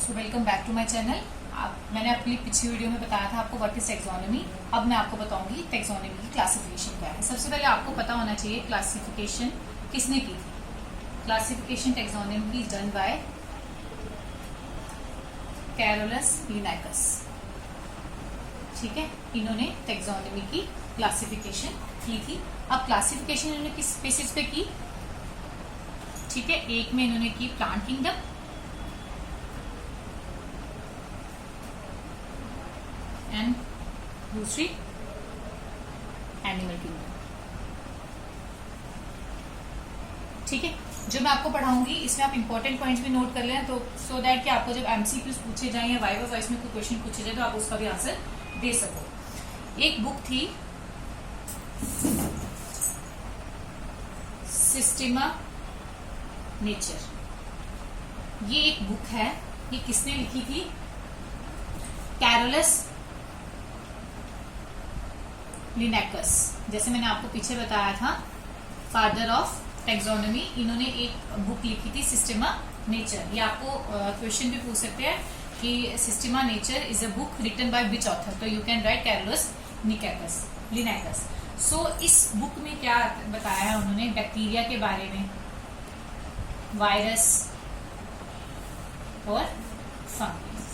So welcome back to my channel. मैंने अपनी पिछली वीडियो में बताया था आपको व्हाट इज टैक्सोनॉमी। अब मैं आपको बताऊंगी टैक्सोनॉमी की क्लासिफिकेशन क्या है। सबसे पहले आपको पता होना चाहिए क्लासिफिकेशन किसने की थी। Classification taxonomy is done by Carolus Linnaeus. ठीक है, इन्होंने टैक्सोनॉमी की क्लासिफिकेशन की थी। अब क्लासिफिकेशन इन्होंने किस बेसिस पे की? ठीक है, एक में इन्होंने की प्लांट किंगडम, एंड दूसरी एनिमल किंगडम। ठीक है, जो मैं आपको पढ़ाऊंगी इसमें आप इंपॉर्टेंट पॉइंट्स भी नोट कर लें, तो सो दैट कि आपको जब एमसीक्यूज पूछे जाए या वाइवा वॉइस में कोई क्वेश्चन पूछे जाए तो आप उसका भी आंसर दे सको। एक बुक थी सिस्टेमा नेचर, ये एक बुक है। ये किसने लिखी थी? कैरोलस लिनाकस। जैसे मैंने आपको पीछे बताया था, फादर ऑफ टैक्सोनॉमी। इन्होंने एक बुक लिखी थी सिस्टेमा नेचर। ये आपको क्वेश्चन भी पूछ सकते हैं कि Systema Naturae is a book written by which author, so you can write Carolus Linnaeus. So इस बुक में क्या बताया है उन्होंने? बैक्टीरिया के बारे में, वायरस और फंगस,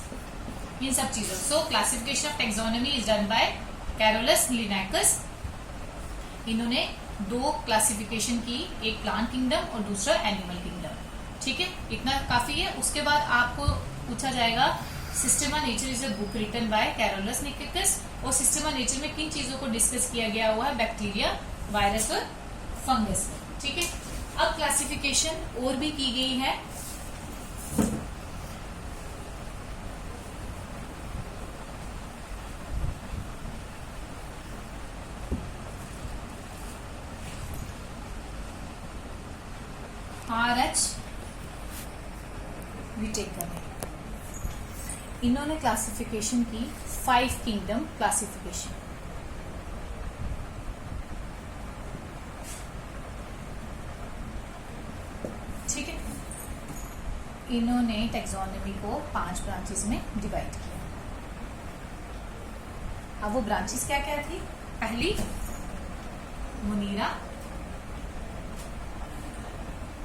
इन सब चीजों। So classification of taxonomy is done by Carolus Linnaeus. इन्होंने दो क्लासिफिकेशन की, एक प्लांट किंगडम और दूसरा एनिमल किंगडम। ठीक है, इतना काफी है। उसके बाद आपको पूछा जाएगा Systema Naturae is a book written by Carolus Linnaeus, और सिस्टेमा नेचर में किन चीजों को डिस्कस किया गया हुआ है? बैक्टीरिया, वायरस और फंगस। ठीक है, अब क्लासिफिकेशन और भी की गई है। RH विटेकर ने इन्होंने क्लासिफिकेशन की 5 किंगडम क्लासिफिकेशन। ठीक है, इन्होंने टैक्सोनॉमी को 5 ब्रांचेस में डिवाइड किया। अब वो ब्रांचेस क्या क्या थी? पहली मोनीरा,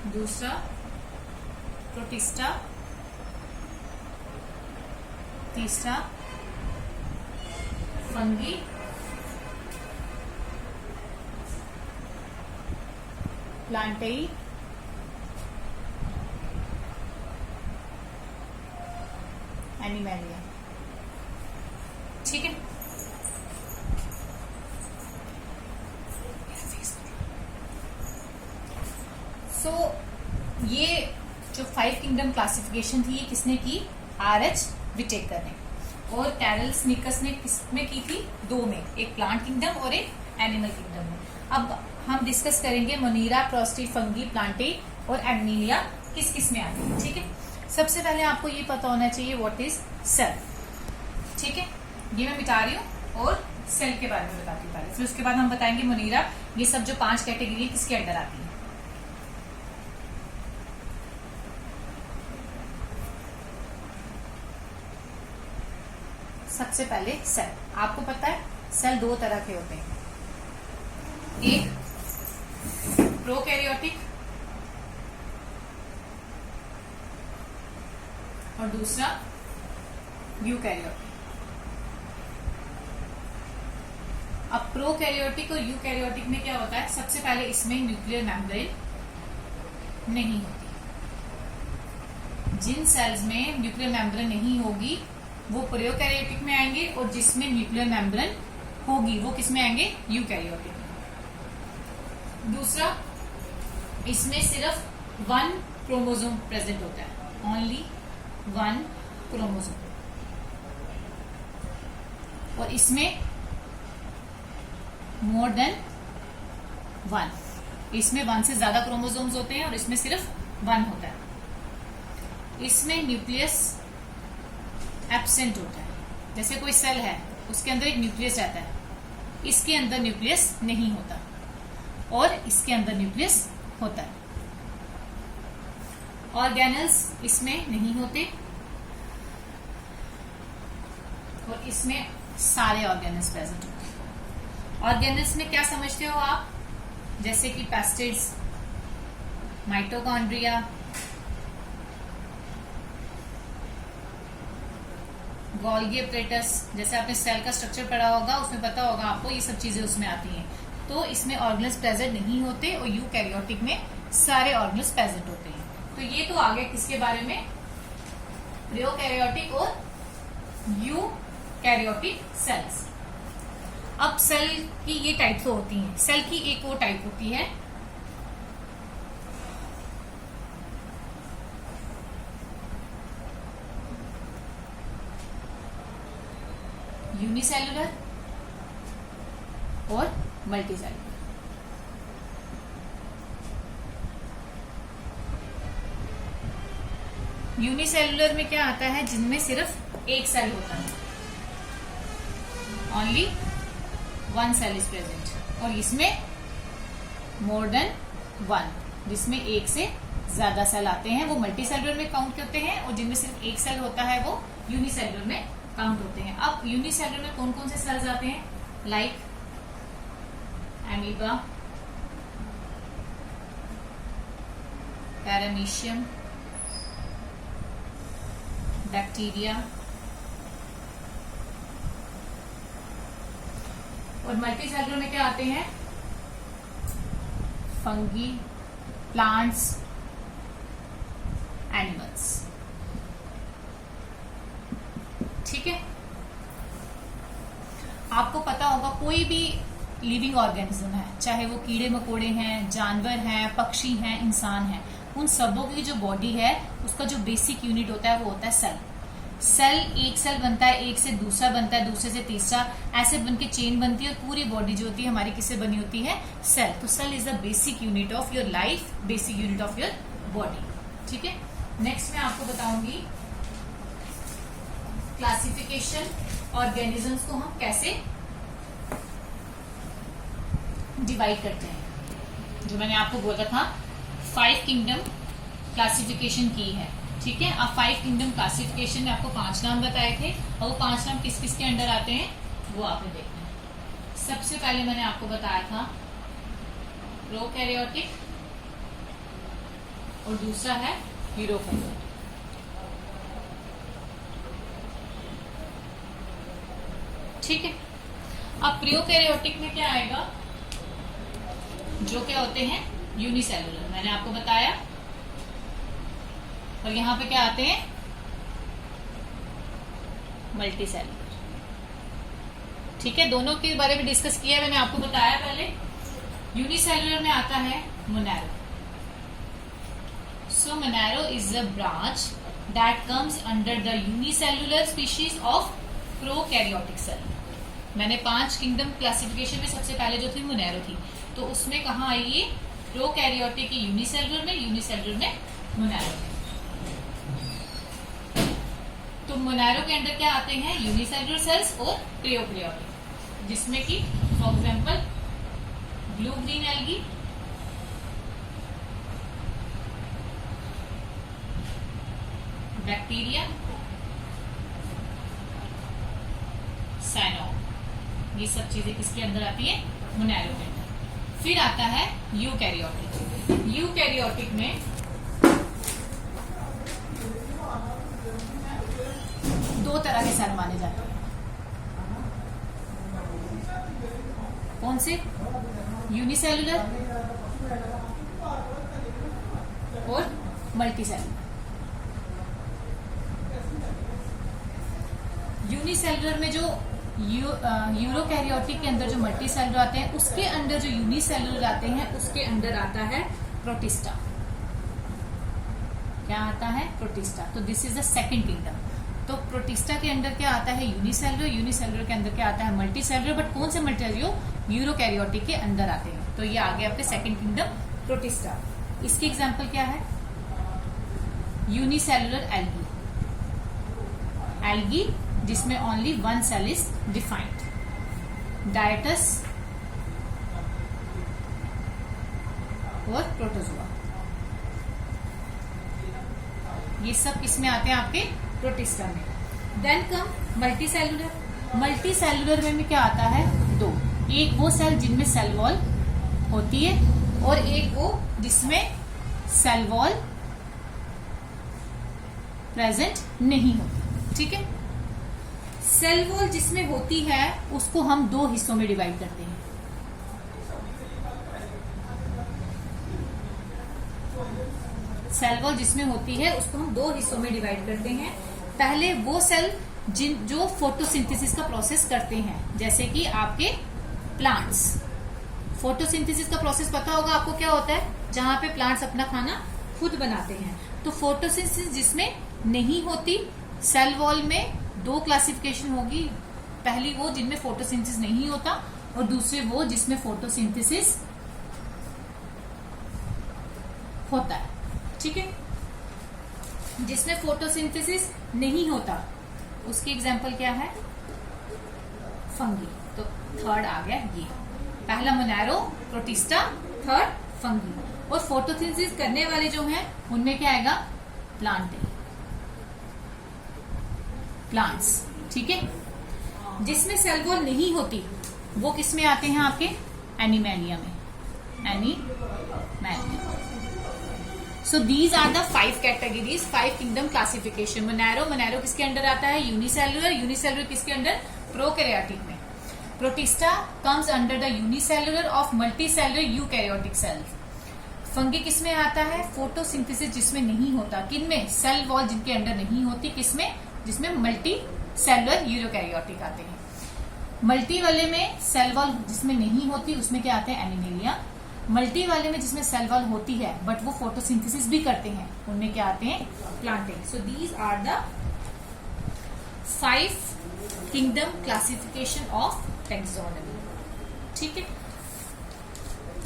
दूसरा प्रोटिस्टा, तीसरा फंगी, प्लांटेई, एनिमेलिया। ठीक है, सो ये जो 5 किंगडम क्लासिफिकेशन थी, ये किसने की? RH विटेकर ने। और कैरोलस लिनाकस ने किसमें की थी? 2 में, एक प्लांट किंगडम और एक एनिमल किंगडम में। अब हम डिस्कस करेंगे मोनीरा, प्रोस्टी, फंगी, प्लांटे और एनिमेलिया किस किस में आती है। ठीक है, सबसे पहले आपको ये पता होना चाहिए व्हाट इज सेल। ठीक है, ये मैं मिटा रही हूँ और सेल के बारे में बताती हूँ पहले, फिर उसके बाद हम बताएंगे मोनीरा। ये सब जो 5 कैटेगरी है किसके अंडर आती है। सबसे पहले सेल, आपको पता है सेल 2 तरह के होते हैं, एक प्रोकैरियोटिक और दूसरा यूकैरियोटिक। अब प्रोकैरियोटिक और यूकैरियोटिक में क्या होता है? सबसे पहले इसमें न्यूक्लियर मेम्ब्रेन नहीं होती। जिन सेल्स में न्यूक्लियर मेम्ब्रेन नहीं होगी वो प्रोकैरियोटिक में आएंगे, और जिसमें न्यूक्लियर मेम्ब्रेन होगी वो किस में आएंगे? यूकैरियोटिक में। दूसरा, इसमें सिर्फ 1 क्रोमोसोम प्रेजेंट होता है, ओनली 1 क्रोमोसोम, और इसमें मोर देन 1। इसमें 1 से ज्यादा क्रोमोसोम्स होते हैं और इसमें सिर्फ 1 होता है। इसमें न्यूक्लियस एब्सेंट होता है। जैसे कोई सेल है, उसके अंदर एक न्यूक्लियस रहता है, इसके अंदर न्यूक्लियस नहीं होता और इसके अंदर न्यूक्लियस होता है। ऑर्गेनल्स इसमें नहीं होते, और इसमें सारे ऑर्गेनल्स प्रेजेंट होते हैं। ऑर्गेनल्स में क्या समझते हो आप? जैसे कि पेस्टिड्स, माइटोकॉन्ड्रिया, गोल्गी अपरेटस, जैसे आपने सेल का स्ट्रक्चर पढ़ा होगा उसमें पता होगा आपको, ये सब चीजें उसमें आती हैं। तो इसमें ऑर्गेनल्स प्रेजेंट नहीं होते और यूकैरियोटिक में सारे ऑर्गेनल्स प्रेजेंट होते हैं। तो ये तो आ गया किसके बारे में? प्रोकैरियोटिक और यूकैरियोटिक सेल्स। अब सेल की ये टाइप तो होती हैं, सेल की एक और टाइप होती है यूनिसेलुलर और मल्टीसेलुलर। यूनिसेलुलर में क्या आता है? जिनमें सिर्फ एक सेल होता है, only one cell is present. और इसमें मोर देन वन, जिसमें एक से ज्यादा सेल आते हैं, वो मल्टीसेलुलर में काउंट होते हैं। और जिनमें सिर्फ एक सेल होता है वो यूनिसेलुलर में काउंट होते हैं। अब यूनिसेलुलर में कौन कौन से सेल्स आते हैं? Like amoeba, paramecium, bacteria. और मल्टीसेलुलर में क्या आते हैं? Fungi, plants, animals. ठीक है, आपको पता होगा कोई भी लिविंग ऑर्गेनिज्म है, चाहे वो कीड़े मकोड़े हैं, जानवर हैं, पक्षी हैं, इंसान हैं, उन सबों की जो बॉडी है उसका जो बेसिक यूनिट होता है वो होता है सेल। सेल, एक सेल बनता है, एक से दूसरा बनता है, दूसरे से तीसरा, ऐसे बन के चेन बनती है। और पूरी बॉडी जो होती है हमारी किससे बनी होती है? सेल। तो cell is the basic unit of your life, basic unit of your body. ठीक है, नेक्स्ट मैं आपको बताऊंगी क्लासिफिकेशन ऑर्गेनिजम्स को हम कैसे डिवाइड करते हैं। जो मैंने आपको बोला था 5 किंगडम क्लासिफिकेशन की है। ठीक है, अब 5 किंगडम क्लासिफिकेशन में आपको 5 नाम बताए थे और वो 5 नाम किस किस के अंडर आते हैं वो आपने देखना है। सबसे पहले मैंने आपको बताया था प्रोकैरियोटिक और दूसरा है यूरोकैरियोटिक। ठीक है, अब प्रोकैरियोटिक में क्या आएगा? जो क्या होते हैं? यूनिसेलुलर, मैंने आपको बताया। और यहां पे क्या आते हैं? मल्टीसेलुलर। ठीक है, दोनों के बारे में डिस्कस किया मैंने आपको बताया पहले। यूनिसेलुलर में आता है Monera. So Monera is a branch that comes under the unicellular species of prokaryotic cell. मैंने 5 किंगडम क्लासिफिकेशन में सबसे पहले जो थी मोनैरो थी, तो उसमें कहाँ आई ये? प्रोकैरियोटिक की यूनिसेलुलर में, यूनिसेलुलर में मोनैरो में। तो मोनैरो के अंदर क्या आते हैं? यूनिसेलुलर सेल्स और प्रोकैरियोटिक, जिसमें कि for example blue green algae, bacteria, साइनोम, ये सब चीजें किसके अंदर आती है? मोनैरो के अंदर। फिर आता है यूकैरियोटिक। यूकैरियोटिक में दो तरह के सेल माने जाते हैं। कौन से? यूनिसेलुलर और मल्टीसेलुलर। यूनिसेलुलर में जो यूरोकैरियोटिक के अंदर जो मल्टीसेलुलर आते हैं, उसके अंदर जो यूनिसेलुलर आते हैं उसके अंदर आता है प्रोटिस्टा। क्या आता है? प्रोटिस्टा। तो this is the second kingdom. तो प्रोटिस्टा के अंदर क्या आता है? यूनिसेलुलर। यूनिसेलुलर के अंदर क्या आता है? मल्टीसेलुलर। बट कौन से मल्टीसेलुलर? यूरोकैरियोटिक के अंदर आते हैं। तो ये आ गया आपके सेकंड किंगडम प्रोटिस्टा। इसकी एग्जांपल क्या है? Unicellular algae. एल्गी जिसमें only one cell is defined. Diatoms और प्रोटोजोआ, ये सब किसमें आते हैं? आपके प्रोटिस्टा में। Then come multicellular. Multicellular में क्या आता है? दो, एक वो सेल जिनमें सेल वॉल होती है और एक वो जिसमें सेल वॉल प्रेजेंट नहीं होती। ठीक है, सेल वॉल जिसमें होती है उसको हम दो हिस्सों में डिवाइड करते हैं। सेल वॉल जिसमें होती है उसको हम दो हिस्सों में डिवाइड करते हैं। पहले वो सेल जो फोटोसिंथेसिस का प्रोसेस करते हैं, जैसे कि आपके प्लांट्स। फोटोसिंथेसिस का प्रोसेस पता होगा आपको क्या होता है, जहां पे प्लांट्स अपना खाना खुद बनाते हैं। तो फोटोसिंथेसिस जिसमें नहीं होती, सेल वॉल में दो क्लासिफिकेशन होगी। पहली वो जिनमें फोटोसिंथेसिस नहीं होता और दूसरे वो जिसमें फोटोसिंथेसिस होता है। ठीक है, जिसमें फोटोसिंथेसिस नहीं होता उसकी एग्जांपल क्या है? फंगी। तो थर्ड आ गया ये, पहला मोनेरो, प्रोटिस्टा, थर्ड फंगी। और फोटोसिंथेसिस करने वाले जो हैं उनमें क्या आएगा? प्लांट्स। ठीक है, जिसमें सेल वॉल नहीं होती वो किस में आते हैं? आपके एनिमेलिया में। Animalia. So these are the 5 categories, 5 kingdom classification. Monera किसके अंडर आता है? यूनिसेलुलर किसके अंडर? प्रोकैरियोटिक में। Protista comes under the unicellular of multicellular eukaryotic cell. Fungi किसमें आता है? फोटोसिंथेसिस जिसमें नहीं होता। किनमें? सेल वॉल जिनके अंडर नहीं होती। किसमें? जिसमें मल्टी सेलुलर यूरोकैरियोटिक आते हैं। मल्टी वाले में सेल वॉल जिसमें नहीं होती उसमें क्या आते हैं? एनिमेलिया। मल्टी वाले में जिसमें सेल वॉल होती है बट वो फोटोसिंथेसिस भी करते हैं, उनमें क्या आते हैं? Planting. So these are the 5 kingdom classification of taxonomy. ठीक है,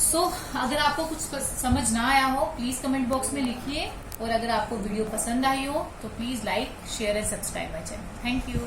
सो अगर आपको कुछ समझ ना आया हो प्लीज कमेंट बॉक्स में लिखिए, और अगर आपको वीडियो पसंद आई हो तो please like, share and subscribe my channel. Thank you.